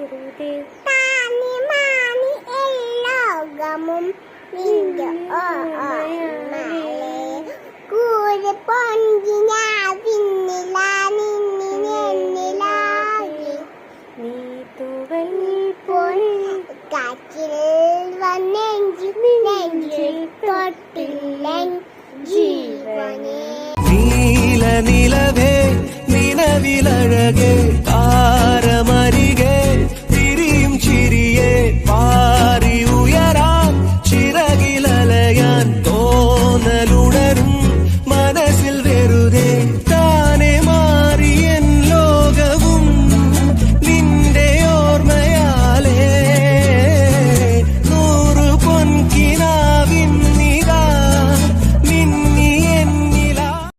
വെറുതെ താനി മാനി എല്ലോകമും നിന്റെ ഓർമ്മയാലേ കൂടെ പൊഞ്ചി ഞാൻ പിന്നില നിന്നിലാകെ നീ തൂവൽ പോൽ കാറ്റിൽ വന്നെഞ്ചി നെഞ്ചിൽ തൊട്ടില്ല ജീവനേ നീല നിലവേ നിലവിലഴകേ